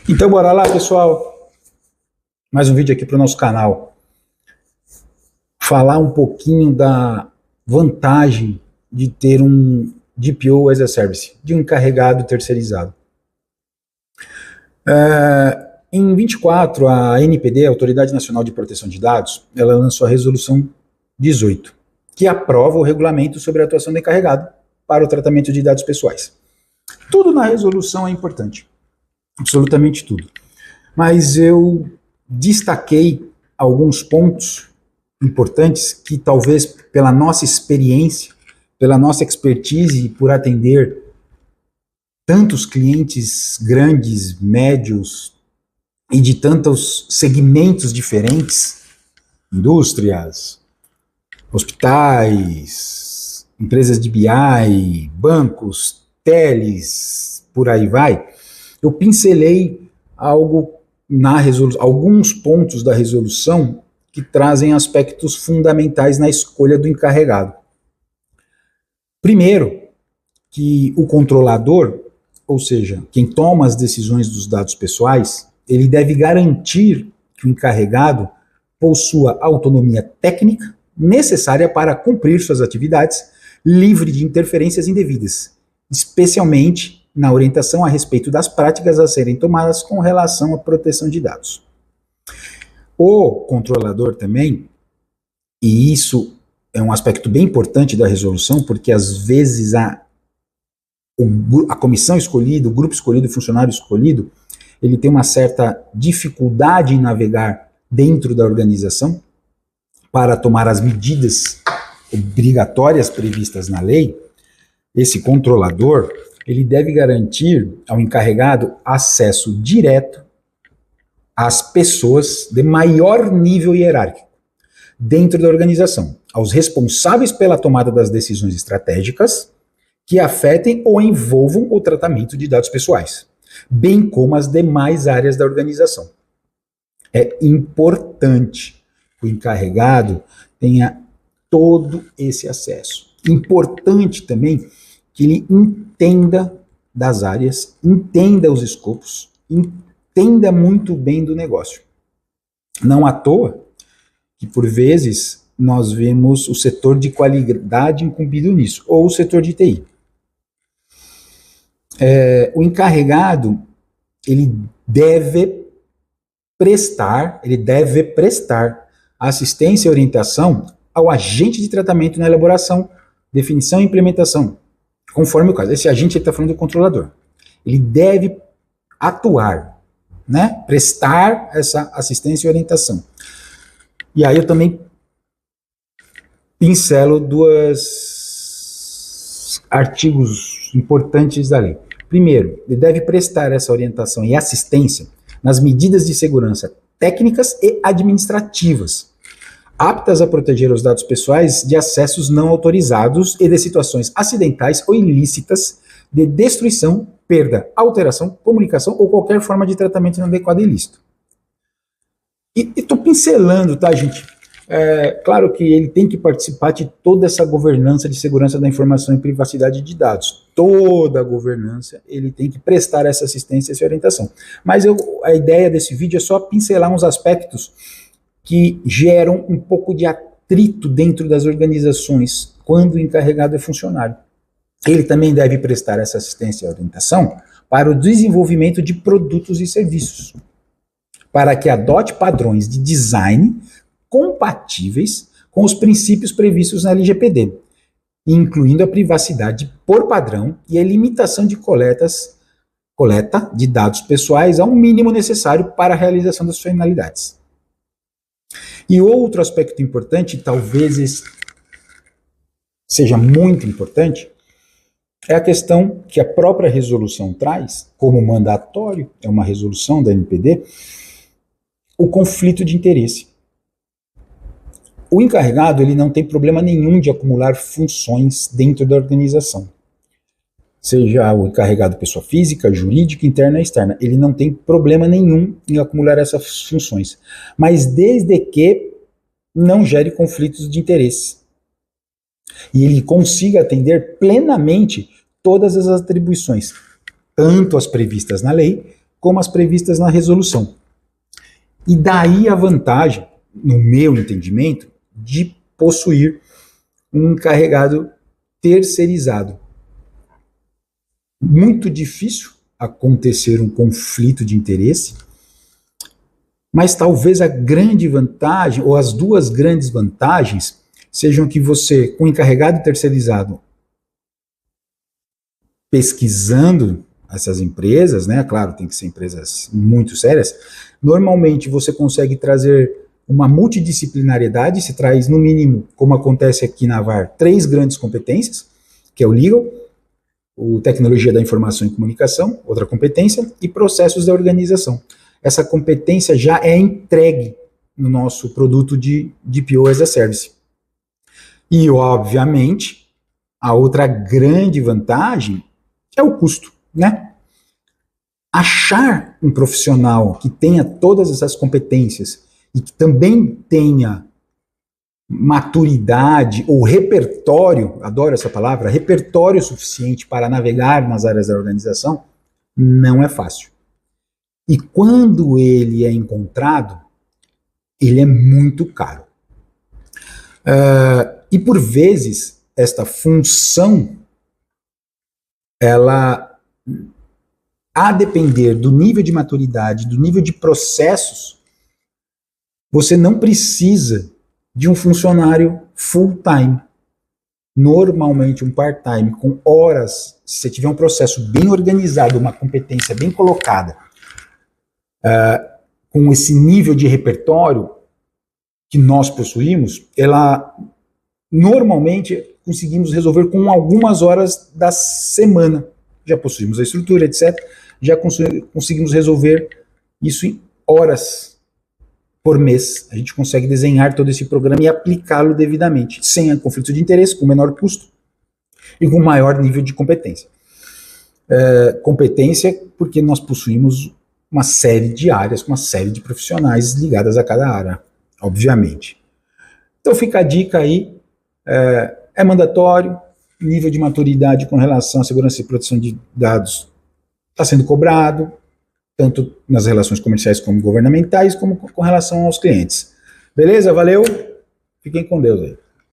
Então, bora lá, pessoal. Mais um vídeo aqui para o nosso canal. Falar um pouquinho da vantagem de ter um DPO as a Service, de um encarregado terceirizado. Em 24, a NPD, a Autoridade Nacional de Proteção de Dados, ela lançou a Resolução 18, que aprova o regulamento sobre a atuação do encarregado para o tratamento de dados pessoais. Tudo na resolução é importante, absolutamente tudo. Mas eu destaquei alguns pontos importantes que talvez pela nossa experiência, pela nossa expertise por atender tantos clientes grandes, médios e de tantos segmentos diferentes, indústrias, hospitais, empresas de BI, bancos, teles, por aí vai, eu pincelei alguns pontos da resolução que trazem aspectos fundamentais na escolha do encarregado. Primeiro, que o controlador, ou seja, quem toma as decisões dos dados pessoais, ele deve garantir que o encarregado possua autonomia técnica necessária para cumprir suas atividades, livre de interferências indevidas, especialmente na orientação a respeito das práticas a serem tomadas com relação à proteção de dados. O controlador também, e isso é um aspecto bem importante da resolução, porque às vezes a comissão escolhida, o grupo escolhido, o funcionário escolhido, ele tem uma certa dificuldade em navegar dentro da organização para tomar as medidas obrigatórias previstas na lei. Esse controlador, ele deve garantir ao encarregado acesso direto às pessoas de maior nível hierárquico dentro da organização, aos responsáveis pela tomada das decisões estratégicas que afetem ou envolvam o tratamento de dados pessoais, bem como as demais áreas da organização. É importante que o encarregado tenha todo esse acesso. Importante também que ele entenda das áreas, entenda os escopos, entenda muito bem do negócio. Não à toa que, por vezes, nós vemos o setor de qualidade incumbido nisso, ou o setor de TI. O encarregado, ele deve prestar assistência e orientação ao agente de tratamento na elaboração, definição e implementação, conforme o caso. Esse agente está falando do controlador. Ele deve atuar, né? Prestar essa assistência e orientação. E aí eu também pincelo dois artigos importantes da lei. Primeiro, ele deve prestar essa orientação e assistência nas medidas de segurança técnicas e administrativas, aptas a proteger os dados pessoais de acessos não autorizados e de situações acidentais ou ilícitas de destruição, perda, alteração, comunicação ou qualquer forma de tratamento inadequado e ilícito. E estou pincelando, tá, gente? Claro que ele tem que participar de toda essa governança de segurança da informação e privacidade de dados. Toda a governança, ele tem que prestar essa assistência e essa orientação. Mas a ideia desse vídeo é só pincelar uns aspectos que geram um pouco de atrito dentro das organizações quando o encarregado é funcionário. Ele também deve prestar essa assistência e orientação para o desenvolvimento de produtos e serviços, para que adote padrões de design compatíveis com os princípios previstos na LGPD, incluindo a privacidade por padrão e a limitação de coleta de dados pessoais ao mínimo necessário para a realização das finalidades. E outro aspecto importante, talvez seja muito importante, é a questão que a própria resolução traz, como mandatório, é uma resolução da NPD, o conflito de interesse. O encarregado, ele não tem problema nenhum de acumular funções dentro da organização. Seja o encarregado pessoa física, jurídica, interna e externa. Ele não tem problema nenhum em acumular essas funções. Mas desde que não gere conflitos de interesse. E ele consiga atender plenamente todas as atribuições, tanto as previstas na lei, como as previstas na resolução. E daí a vantagem, no meu entendimento, de possuir um encarregado terceirizado. Muito difícil acontecer um conflito de interesse, mas talvez a grande vantagem, ou as duas grandes vantagens, sejam que você, com o encarregado terceirizado, pesquisando essas empresas, né, claro, tem que ser empresas muito sérias, normalmente você consegue trazer uma multidisciplinariedade, se traz no mínimo, como acontece aqui na VAR, 3 grandes competências, que é o legal, o tecnologia da informação e comunicação, outra competência, e processos da organização. Essa competência já é entregue no nosso produto de DPO as a Service. E, obviamente, a outra grande vantagem é o custo, né? Achar um profissional que tenha todas essas competências e que também tenha maturidade ou repertório, adoro essa palavra, repertório suficiente para navegar nas áreas da organização, não é fácil. E quando ele é encontrado, ele é muito caro. E por vezes, esta função, ela, a depender do nível de maturidade, do nível de processos, você não precisa de um funcionário full-time. Normalmente um part-time, com horas, se você tiver um processo bem organizado, uma competência bem colocada, com esse nível de repertório que nós possuímos, ela normalmente conseguimos resolver com algumas horas da semana. Já possuímos a estrutura, etc. Já conseguimos resolver isso em horas por mês. A gente consegue desenhar todo esse programa e aplicá-lo devidamente, sem conflito de interesse, com menor custo e com maior nível de competência. Competência porque nós possuímos uma série de áreas, uma série de profissionais ligadas a cada área, obviamente. Então fica a dica aí, é mandatório, nível de maturidade com relação à segurança e proteção de dados está sendo cobrado, tanto nas relações comerciais como governamentais, como com relação aos clientes. Beleza? Valeu? Fiquem com Deus aí.